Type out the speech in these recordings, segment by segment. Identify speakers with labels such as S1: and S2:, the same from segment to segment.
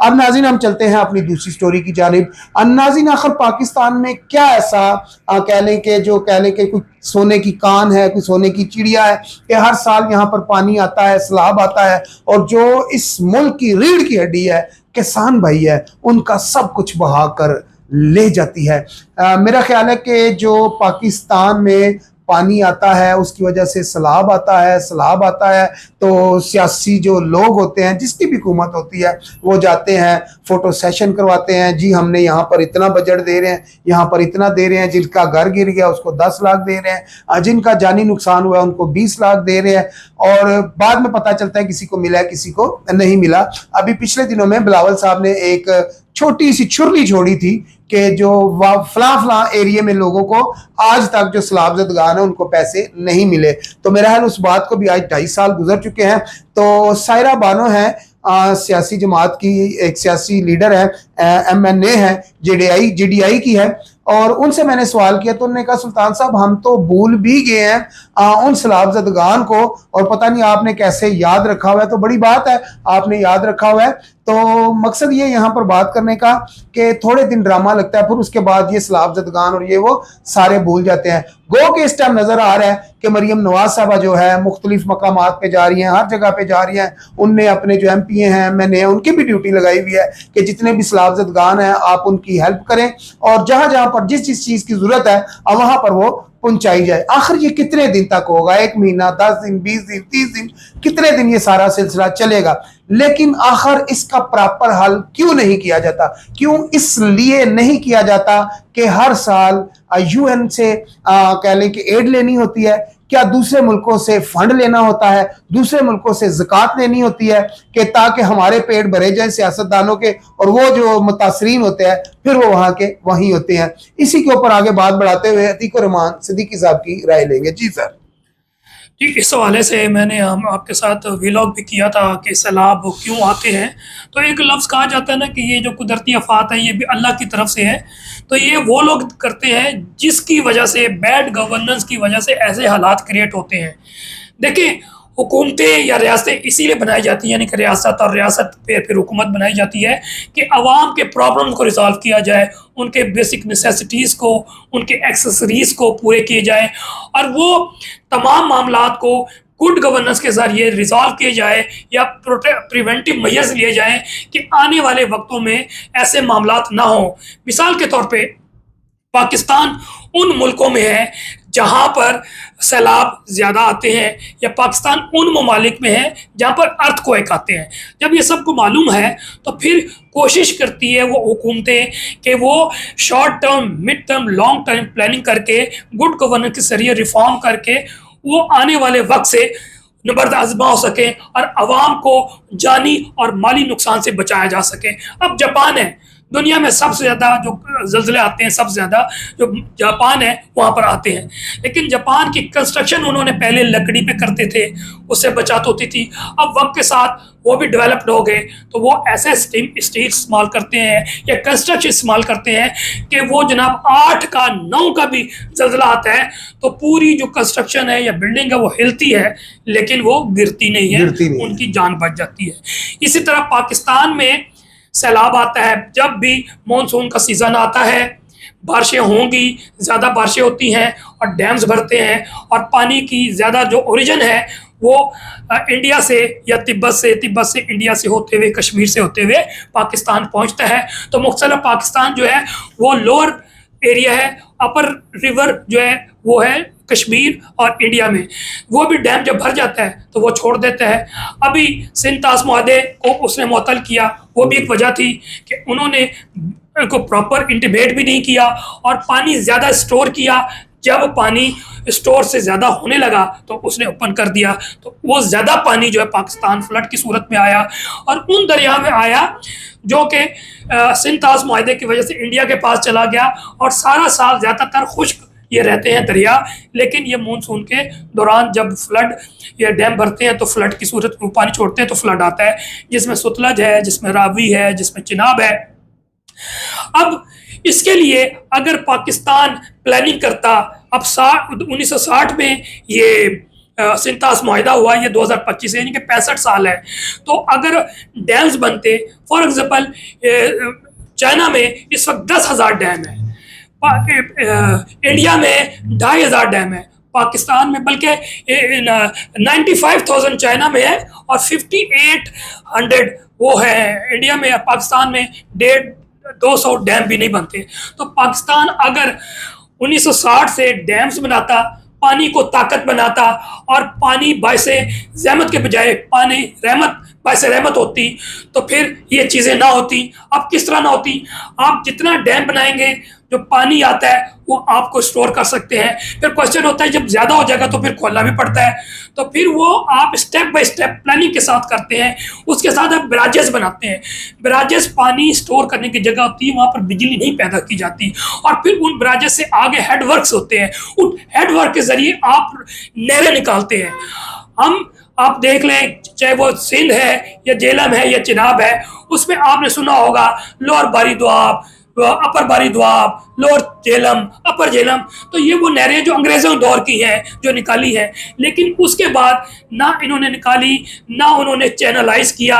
S1: अब नाज़रीन हम चलते हैं अपनी दूसरी स्टोरी की जानिब। नाज़रीन आखिर पाकिस्तान में क्या ऐसा कह लें कि कोई सोने की कान है, कोई सोने की चिड़िया है कि हर साल यहाँ पर पानी आता है, सैलाब आता है और जो इस मुल्क की रीढ़ की हड्डी है, किसान भाई है, उनका सब कुछ बहा कर ले जाती है। मेरा ख्याल है कि जो पाकिस्तान में पानी आता है उसकी वजह से सैलाब आता है तो सियासी जो लोग होते हैं, जिसकी भी हुकूमत होती है, वो जाते हैं, फोटो सेशन करवाते हैं, जी हमने यहाँ पर इतना बजट दे रहे हैं, यहाँ पर इतना दे रहे हैं, जिनका घर गिर गया उसको 10 लाख दे रहे हैं, जिनका जानी नुकसान हुआ उनको 20 लाख दे रहे हैं, और बाद में पता चलता है किसी को मिला है किसी को नहीं मिला। अभी पिछले दिनों में बिलावल साहब ने एक छोटी सी छुर्ली छोड़ी थी कि जो फला एरिया में लोगों को आज तक जो सैलाब-ज़दगान है उनको पैसे नहीं मिले। तो मेरा ख्याल उस बात को भी आज 2.5 साल गुजर चुके हैं। तो सायरा बानो है, सियासी जमात की एक सियासी लीडर है, MNA है, JDI की है, और उनसे मैंने सवाल किया तो उन्होंने कहा सुल्तान साहब हम तो भूल भी गए हैं उन सैलाब-ज़दगान को, और पता नहीं आपने कैसे याद रखा हुआ है। तो बड़ी बात है आपने याद रखा हुआ है। तो मकसद ये यहाँ पर बात करने का कि थोड़े दिन ड्रामा लगता है, फिर उसके बाद ये सैलाब-ज़दगान और ये वो सारे भूल जाते हैं। गो के इस टाइम नजर आ रहा है कि मरियम नवाज साहबा जो है मुख्तलिफ मकामात पे जा रही हैं, हर जगह पे जा रही हैं, उनने अपने जो MPA हैं, MNA हैं, उनकी भी ड्यूटी लगाई हुई है कि जितने भी सैलाब-ज़दगान हैं आप उनकी हेल्प करें और जहां जहां पर जिस चीज की जरूरत है वहां पर वो पहुंचाई जाए। आखिर ये कितने दिन तक होगा? 1 महीना, 10 दिन, 20 दिन, 30 दिन, कितने दिन ये सारा सिलसिला चलेगा? लेकिन आखिर इसका प्रॉपर हल क्यों नहीं किया जाता? क्यों इसलिए नहीं किया जाता कि हर साल UN से कह लें कि एड लेनी होती है, क्या दूसरे मुल्कों से फंड लेना होता है, दूसरे मुल्कों से ज़कात लेनी होती है कि ताकि हमारे पेट भरे जाए सियासतदानों के, और वो जो मुतासरीन होते हैं फिर वो वहां के वहीं होते हैं। इसी के ऊपर आगे बात बढ़ाते हुए अतीक रहमान सिद्दीकी साहब की राय लेंगे। जी सर।
S2: जी, इस हवाले से मैंने हम आपके साथ व्लॉग भी किया था कि सैलाब क्यों आते हैं। तो एक लफ्ज़ कहा जाता है ना कि ये जो कुदरती आफात है ये भी अल्लाह की तरफ से है। तो ये वो लोग करते हैं जिसकी वजह से, बैड गवर्नेंस की वजह से ऐसे हालात क्रिएट होते हैं। देखिए, हुकूमतें या रियासतें इसीलिए बनाई जाती हैं, यानी कि रियासत और रियासत पे फिर हुकूमत बनाई जाती है कि अवाम के प्रॉब्लम को रिजॉल्व किया जाए, उनके बेसिक नेसेसिटीज़ को, उनके एक्सेसरीज़ को पूरे किए जाएँ, और वो तमाम मामलात को गुड गवर्नेंस के ज़रिए रिजॉल्व किए जाए या प्रिवेंटिव मेजर्स लिए जाएँ कि आने वाले वक्तों में ऐसे मामलात ना हों। मिसाल के तौर पे पाकिस्तान उन मुल्कों में है जहाँ पर सैलाब ज़्यादा आते हैं, या पाकिस्तान उन ममालिक में है जहाँ पर अर्थक्वेक आते हैं। जब ये सबको मालूम है तो फिर कोशिश करती है वो हुकूमतें कि वो short term, mid term, long term planning करके, गुड गवर्नेंस के ज़रिए रिफॉर्म करके वो आने वाले वक्त से नबर्द आज़मा हो सकें और आवाम को जानी और माली नुकसान से बचाया जा सके। अब जापान है, दुनिया में सबसे ज़्यादा जो ज़लज़ले आते हैं, सबसे ज़्यादा जो जापान है वहाँ पर आते हैं। लेकिन जापान की कंस्ट्रक्शन उन्होंने पहले लकड़ी पे करते थे, उससे बचत होती थी। अब वक्त के साथ वो भी डेवलप्ड हो गए, तो वो ऐसे स्टील इस्तेमाल करते हैं या कंस्ट्रक्शन इस्तेमाल करते हैं कि वो जनाब 8 का 9 का भी ज़लज़ला आता है तो पूरी जो कंस्ट्रक्शन है या बिल्डिंग है वो हिलती है, लेकिन वो गिरती नहीं है, उनकी जान बच जाती है। इसी तरह पाकिस्तान में सैलाब आता है जब भी मॉनसून का सीज़न आता है, बारिशें होंगी, ज़्यादा बारिशें होती हैं और डैम्स भरते हैं, और पानी की ज़्यादा जो ओरिजिन है वो इंडिया से या तिब्बत से इंडिया से होते हुए, कश्मीर से होते हुए पाकिस्तान पहुंचता है। तो मुख्तलिफ पाकिस्तान जो है वो लोअर एरिया है, अपर रिवर जो है वो है कश्मीर और इंडिया में। वो भी डैम जब भर जाता है तो वो छोड़ देता है। अभी सिंध ताज मुआहदे को उसने मुअत्तल किया, वो भी एक वजह थी कि उन्होंने को प्रॉपर इंटीमेट भी नहीं किया और पानी ज़्यादा स्टोर किया। जब पानी स्टोर से ज़्यादा होने लगा तो उसने ओपन कर दिया, तो वो ज़्यादा पानी जो है पाकिस्तान फ्लड की सूरत में आया और उन दरिया में आया जो कि सिंध ताज मुआहदे की वजह से इंडिया के पास चला गया, और सारा साल ज़्यादातर खुश्क ये रहते हैं दरिया। लेकिन ये मानसून के दौरान जब फ्लड या डैम भरते हैं तो फ्लड की सूरत में पानी छोड़ते हैं तो फ्लड आता है, जिसमें सतलज है, जिसमें रावी है, जिसमें चिनाब है। अब इसके लिए अगर पाकिस्तान प्लानिंग करता, अब 1960 में ये सिंतास मुआहिदा हुआ, ये 2025 है, यानी कि 65 साल है। तो अगर डैम्स बनते, फॉर एग्जांपल चाइना में इस वक्त 10,000 डैम है, इंडिया में 2,500 डैम है, पाकिस्तान में बल्कि 95,000 चाइना में है और 5,800 वो है इंडिया में। पाकिस्तान में 150-200 डैम भी नहीं बनते। तो पाकिस्तान अगर 1960 से डैम्स बनाता, पानी को ताकत बनाता और पानी बायसे ज़हमत के बजाय पानी रहमत बायसे रहमत होती, तो फिर ये चीज़ें ना होती। अब किस तरह ना होती? आप जितना डैम बनाएंगे, जो पानी आता है वो आपको स्टोर कर सकते हैं। फिर क्वेश्चन होता है जब ज़्यादा हो जाएगा तो फिर खोलना भी पड़ता है, तो फिर वो आप स्टेप बाय स्टेप प्लानिंग के साथ करते हैं। उसके साथ आप बैराजेस बनाते हैं। बैराजेस पानी स्टोर करने की जगह होती है, वहाँ पर बिजली नहीं पैदा की जाती, और फिर उन बैराजेस से आगे हेडवर्क्स होते हैं। उन हेडवर्क के ज़रिए आप नहरें निकालते हैं। आप देख लें, चाहे वो सिंध है या झेलम है या चिनाब है, उसमें आपने सुना होगा लोअर बारी दोआब, अपर बारी दोआब, लोअर झेलम, अपर झेलम। तो ये वो नहरें जो अंग्रेज़ों के दौर की हैं, जो निकाली हैं, लेकिन उसके बाद ना इन्होंने निकाली, ना उन्होंने चैनलाइज किया।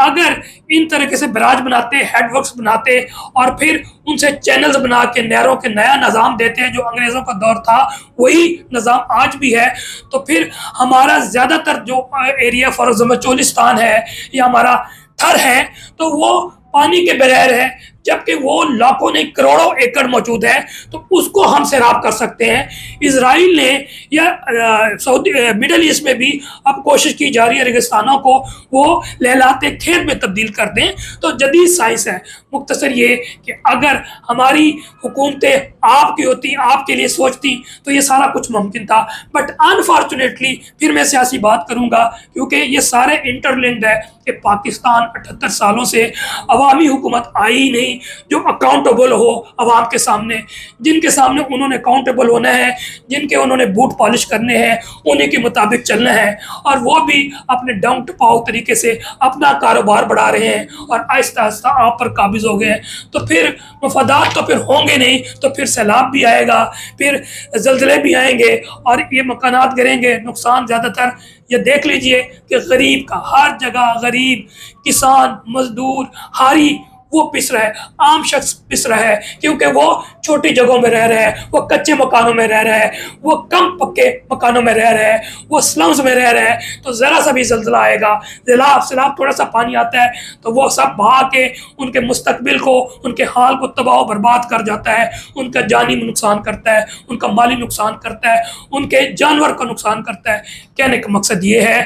S2: अगर इन तरीके से बैराज बनाते, हेडवर्क्स बनाते और फिर उनसे चैनल्स बना के नहरों के नया निज़ाम देते हैं, जो अंग्रेज़ों का दौर था वही निज़ाम आज भी है, तो फिर हमारा ज़्यादातर जो एरिया फॉर एग्जाम्पल चोलिस्तान है या हमारा थर है, तो वो पानी के बगैर है, जबकि वो लाखों नहीं करोड़ों एकड़ मौजूद है। तो उसको हम सैराब कर सकते हैं। इजराइल ने या सऊदी मिडल ईस्ट में भी अब कोशिश की जा रही है रेगिस्तानों को वो लहलाते खेत में तब्दील कर दें। तो जदीद साइंस है। मुख्तसर ये कि अगर हमारी हुकूमतें आपकी होती, आपके लिए सोचती, तो ये सारा कुछ मुमकिन था। बट अनफॉर्चुनेटली फिर मैं सियासी बात करूँगा, क्योंकि ये सारे इंटरलिंक्ड है कि पाकिस्तान 78 सालों से अवामी हुकूमत आई ही नहीं जो अकाउंटेबल हो अवाम के सामने, जिनके सामने उन्होंने अकाउंटेबल होना है, जिनके उन्होंने बूट पॉलिश करने हैं, उन्हीं के मुताबिक चलना है। और वो भी अपने डाउन टू पाउ तरीके से अपना कारोबार बढ़ा रहे हैं और आहिस्ता आहिस्ता आप पर काबिज हो गए हैं। तो फिर मफादात तो फिर होंगे नहीं, तो फिर सैलाब भी आएगा, फिर जल्जले भी आएंगे और ये मकानात गिरेंगे। नुकसान ज़्यादातर ये देख लीजिए कि गरीब का हर जगह, गरीब, किसान, मजदूर, हारी वो पिस रहा है, आम शख्स पिस रहा है, क्योंकि वो छोटी जगहों में रह रहा है, वो कच्चे मकानों में रह रहा है, वो कम पक्के मकानों में रह रहा है, वो स्लम्स में रह रहा है। तो ज़रा सा भी ज़ल्ज़ला आएगा, सैलाब थोड़ा सा पानी आता है तो वो सब बहा के उनके मुस्तकबिल को, उनके हाल को तबाह बर्बाद कर जाता है, उनका जानी नुकसान करता है, उनका माली नुकसान करता है, उनके जानवर का नुकसान करता है। कहने का मकसद ये है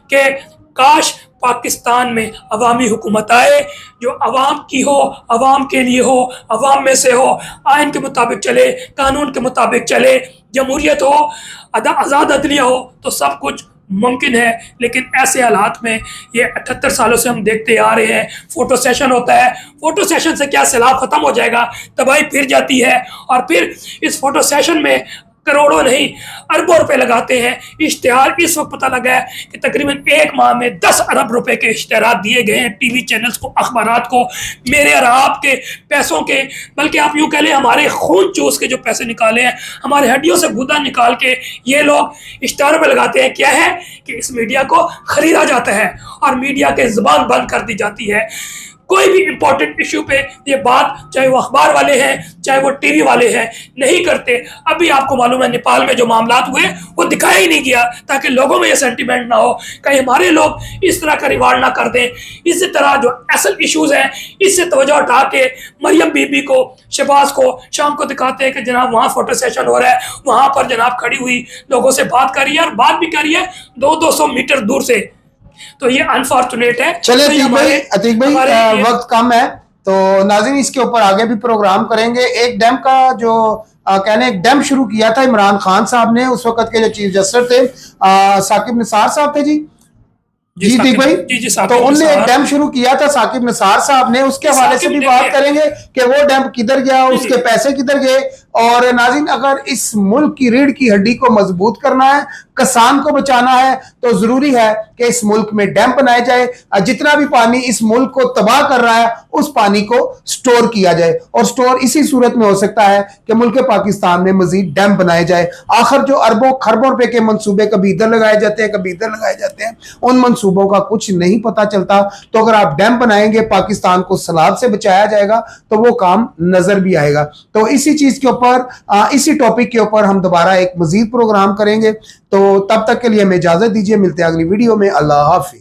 S2: कि काश पाकिस्तान में अवामी हुकूमत आए, जो अवाम की हो, अवाम के लिए हो, अवाम में से हो, आइन के मुताबिक चले, कानून के मुताबिक चले, जमहूरियत हो, आज़ाद अदलिया हो, तो सब कुछ मुमकिन है। लेकिन ऐसे हालात में ये 78 सालों से हम देखते आ रहे हैं। फोटो सेशन होता है, फोटो सेशन से क्या सैलाब ख़त्म हो जाएगा, तबाही फिर जाती है और फिर इस फोटो सेशन में करोड़ों नहीं अरबों रुपए लगाते हैं। इश्तिहार इस वक्त पता लगा है कि तकरीबन एक माह में 10 अरब रुपए के इश्तिहार दिए गए हैं टीवी चैनल्स को, अखबारात को, मेरे और आपके पैसों के, बल्कि आप यूँ कह लें हमारे खून चूस के जो पैसे निकाले हैं, हमारे हड्डियों से गुदा निकाल के ये लोग इश्तिहार में लगाते हैं। क्या है कि इस मीडिया को खरीदा जाता है और मीडिया के ज़ुबान बंद कर दी जाती है। कोई भी इंपॉर्टेंट इशू पे ये बात, चाहे वो अखबार वाले हैं, चाहे वो टीवी वाले हैं, नहीं करते। अभी आपको मालूम है नेपाल में जो मामलात हुए वो दिखाया ही नहीं गया, ताकि लोगों में ये सेंटीमेंट ना हो, कहीं हमारे लोग इस तरह का रिवार्ड ना कर दें। इसी तरह जो असल इश्यूज हैं, इससे तवज्जो हटा के मरियम बीबी को, शहबाज को शाम को दिखाते हैं कि जनाब वहाँ फोटो सेशन हो रहा है, वहाँ पर जनाब खड़ी हुई लोगों से बात कर रही है, और बात भी कर रही है 200-200 मीटर दूर से। तो ये अनफॉर्चुनेट है।
S1: चले
S2: तो
S1: अतीक भाई वक्त कम है, तो नाज़रीन इसके ऊपर आगे भी प्रोग्राम करेंगे। एक डैम का जो कहने एक डैम शुरू किया था इमरान खान साहब ने, उस वक्त के जो चीफ जस्टिस थे साकिब निसार साहब थे जी ठीक भाई, तो उनने एक डैम शुरू किया था साकिब निसार साहब ने। उसके हवाले से भी बात करेंगे कि वो डैम किधर गया, उसके पैसे किधर गए। और नाज़रीन अगर इस मुल्क की रीढ़ की हड्डी को मजबूत करना है, किसान को बचाना है, तो जरूरी है कि इस मुल्क में डैम बनाए जाए। जितना भी पानी इस मुल्क को तबाह कर रहा है उस पानी को स्टोर किया जाए। और स्टोर इसी सूरत में हो सकता है कि मुल्क पाकिस्तान में मजीद डैम बनाए जाए। आखिर जो अरबों खरबों रुपए के मंसूबे कभी इधर लगाए जाते हैं, कभी इधर लगाए जाते हैं, उन मंसूबों का कुछ नहीं पता चलता। तो अगर आप डैम बनाएंगे, पाकिस्तान को सैलाब से बचाया जाएगा, तो वो काम नजर भी आएगा। तो इसी चीज के ऊपर, इसी टॉपिक के ऊपर हम दोबारा एक मजीद प्रोग्राम करेंगे। तो तब तक के लिए हमें इजाजत दीजिए, मिलते हैं अगली वीडियो में। अल्लाह हाफिज।